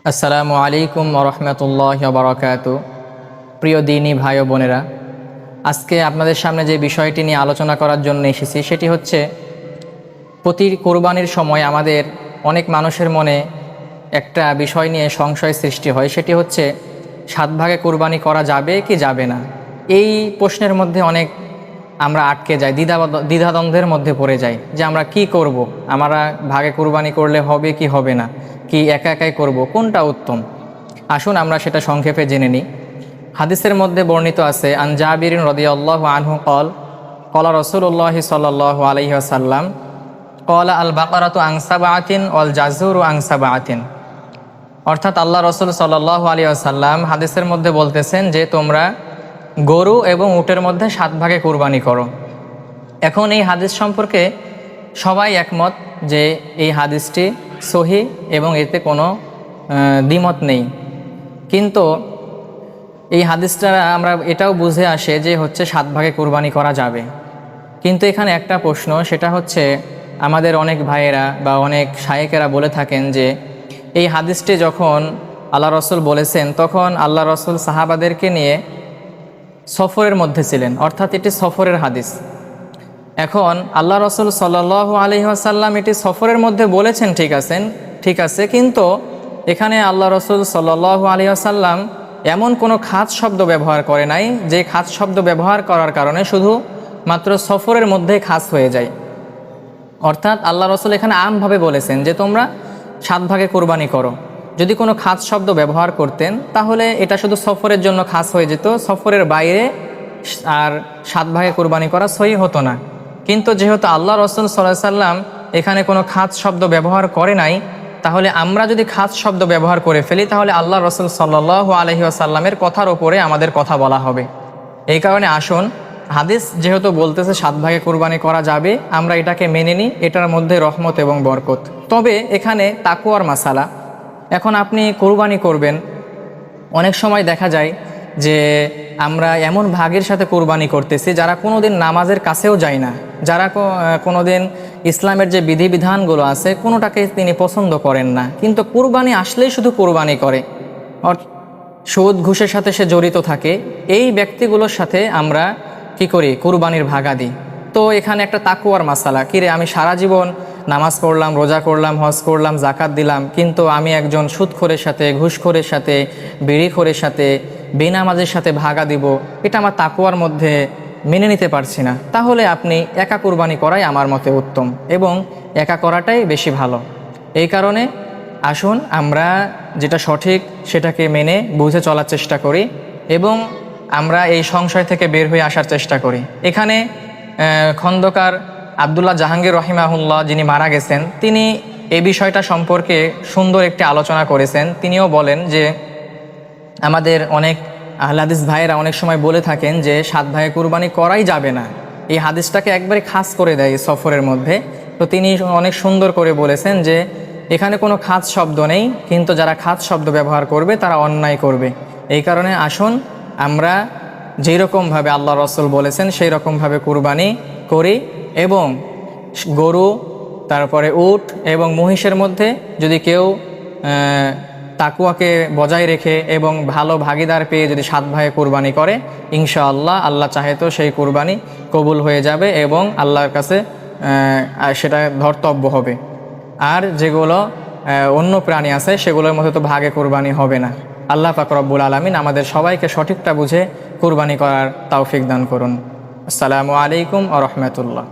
আসসালামু আলাইকুম ওরহমতুল্লাহি ওয়া বারাকাতুহু। প্রিয় দিনী ভাই ও বোনেরা, আজকে আপনাদের সামনে যে বিষয়টি নিয়ে আলোচনা করার জন্য এসেছি সেটি হচ্ছে প্রতি কোরবানির সময় আমাদের অনেক মানুষের মনে একটা বিষয় নিয়ে সংশয় সৃষ্টি হয়, সেটি হচ্ছে 7 ভাগে কোরবানি করা যাবে কি যাবে না। এই প্রশ্নের মধ্যে অনেক আমরা আটকে যাই, দ্বিধাদ্বন্দ্বের মধ্যে পড়ে যাই যে আমরা কি করব, আমরা ভাগে কোরবানি করলে হবে কি হবে না, কি একা একাই করব, কোনটা উত্তম। আসুন আমরা সেটা সংক্ষেপে জেনে নিই। হাদিসের মধ্যে বর্ণিত আছে, আন জাবিরিন রাদিয়াল্লাহু আনহু ক্বালা রাসূলুল্লাহি সাল্লাল্লাহু আলাইহি ওয়াসাল্লাম ক্বালা আল বাকারাতু আন সাবআতিন ওয়াল জাযুরু আন সাবআতিন। অর্থাৎ আল্লাহ রাসূল সাল্লাল্লাহু আলাইহি ওয়াসাল্লাম হাদিসের মধ্যে বলতেছেন যে তোমরা গরু এবং উটের মধ্যে 7 ভাগে কোরবানি করো। এখন এই হাদিস সম্পর্কে সবাই একমত যে এই হাদিসটি সহিহ এবং এতে কোনো দ্বিমত নেই। কিন্তু এই হাদিসটা আমরা এটাও বুঝে আসে যে হচ্ছে 7 ভাগে কোরবানি করা যাবে। কিন্তু এখানে একটা প্রশ্ন, সেটা হচ্ছে আমাদের অনেক ভাইয়েরা বা অনেক শায়েকেরা বলে থাকেন যে এই হাদিসটি যখন আল্লাহ রসুল বলেছেন তখন আল্লাহ রসুল সাহাবাদেরকে নিয়ে সফরের মধ্যে ছিলেন, অর্থাৎ এটি সফরের হাদিস। এখন আল্লাহ রসুল সাল্লাল্লাহু আলাইহি ওয়াসাল্লাম এটি সফরের মধ্যে বলেছেন, ঠিক আছে, কিন্তু এখানে আল্লাহ রসুল সাল্লাল্লাহু আলাইহি ওয়াসাল্লাম এমন কোনো খাস শব্দ ব্যবহার করে নাই যে খাস শব্দ ব্যবহার করার কারণে শুধু মাত্র সফরের মধ্যে খাস হয়ে যায়। অর্থাৎ আল্লাহ রসুল এখানে আমভাবে বলেছেন যে তোমরা 7 ভাগে কোরবানি করো। যদি কোনো খাস শব্দ ব্যবহার করতেন তাহলে এটা শুধু সফরের জন্য খাস হয়ে যেত, সফরের বাইরে আর 7 ভাগে কোরবানি করা সহি হতো না। কিন্তু যেহেতু আল্লাহ রসুল সাল্লাল্লাহু আলাইহি ওয়াসাল্লাম এখানে কোনো খাস শব্দ ব্যবহার করে নাই, তাহলে আমরা যদি খাস শব্দ ব্যবহার করে ফেলি তাহলে আল্লাহ রসুল সাল্লাল্লাহু আলাইহি ওয়াসাল্লামের কথার ওপরে আমাদের কথা বলা হবে। এই কারণে আসুন, হাদিস যেহেতু বলতেছে 7 ভাগে কোরবানি করা যাবে, আমরা এটাকে মেনে নিই, এটার মধ্যে রহমত এবং বরকত। তবে এখানে তাকওয়ার মাসালা। এখন আপনি কোরবানি করবেন, অনেক সময় দেখা যায় যে আমরা এমন ভাগের সাথে কোরবানি করতেছি যারা কোনোদিন নামাজের কাছেও যায় না, যারা কোনোদিন ইসলামের যে বিধিবিধানগুলো আছে কোনোটাকে তিনি পছন্দ করেন না, কিন্তু কোরবানি আসলেই শুধু কোরবানি করে, সুদ ঘুষের সাথে সে জড়িত থাকে। এই ব্যক্তিগুলোর সাথে আমরা কি করি, কোরবানির ভাগা দিই। তো এখানে একটা তাকওয়ার মাসালা, কিরে আমি সারা জীবন নামাজ পড়লাম, রোজা করলাম, হজ করলাম, জাকাত দিলাম, কিন্তু আমি একজন সুদখোরের সাথে, ঘুষখোরের সাথে, বিড়িখোরের সাথে, বেনামাজের সাথে ভাগা দিব, এটা আমার তাকওয়ার মধ্যে মেনে নিতে পারছি না। তাহলে আপনি একা কোরবানি করাই আমার মতে উত্তম এবং একা করাটাই বেশি ভালো। এই কারণে আসুন আমরা যেটা সঠিক সেটাকে মেনে বুঝে চলার চেষ্টা করি এবং আমরা এই সংশয় থেকে বের হয়ে আসার চেষ্টা করি। এখানে খন্দকার আবদুল্লাহ জাহাঙ্গীর রহিমাহুল্লাহ যিনি মারা গেছেন, তিনি এই বিষয়টা সম্পর্কে সুন্দর একটি আলোচনা করেছেন। তিনিও বলেন যে আমাদের অনেক আহলে হাদিস ভাইয়েরা অনেক সময় বলে থাকেন যে 7 ভাগে কুরবানি করাই যাবে না, এই হাদিসটাকে একবারে খাস করে দেয় সফরের মধ্যে। তো তিনি অনেক সুন্দর করে বলেছেন যে এখানে কোনো খাস শব্দ নেই, কিন্তু যারা খাস শব্দ ব্যবহার করবে তারা অন্যায় করবে। এই কারণে আসুন আমরা যেই রকমভাবে আল্লাহ রসুল বলেছেন সেই রকমভাবে কুরবানি করি এবং গরু, তারপরে উট এবং মহিষের মধ্যে যদি কেউ তাকওয়াকে বজায় রেখে এবং ভালো ভাগিদার পেয়ে যদি 7 ভাগে কুরবানি করে, ইনশাআল্লাহ আল্লাহ চাহে তো সেই কুরবানি কবুল হয়ে যাবে এবং আল্লাহর কাছে সেটা ধর্তব্য হবে। আর যেগুলো অন্য প্রাণী আছে সেগুলোর মধ্যে তো ভাগে কুরবানি হবে না। আল্লাহ পাক রব্বুল আলামিন আমাদের সবাইকে সঠিকটা বুঝে কুরবানি করার তৌফিক দান করুন। আসসালামু আলাইকুম ওয়া রাহমাতুল্লাহ।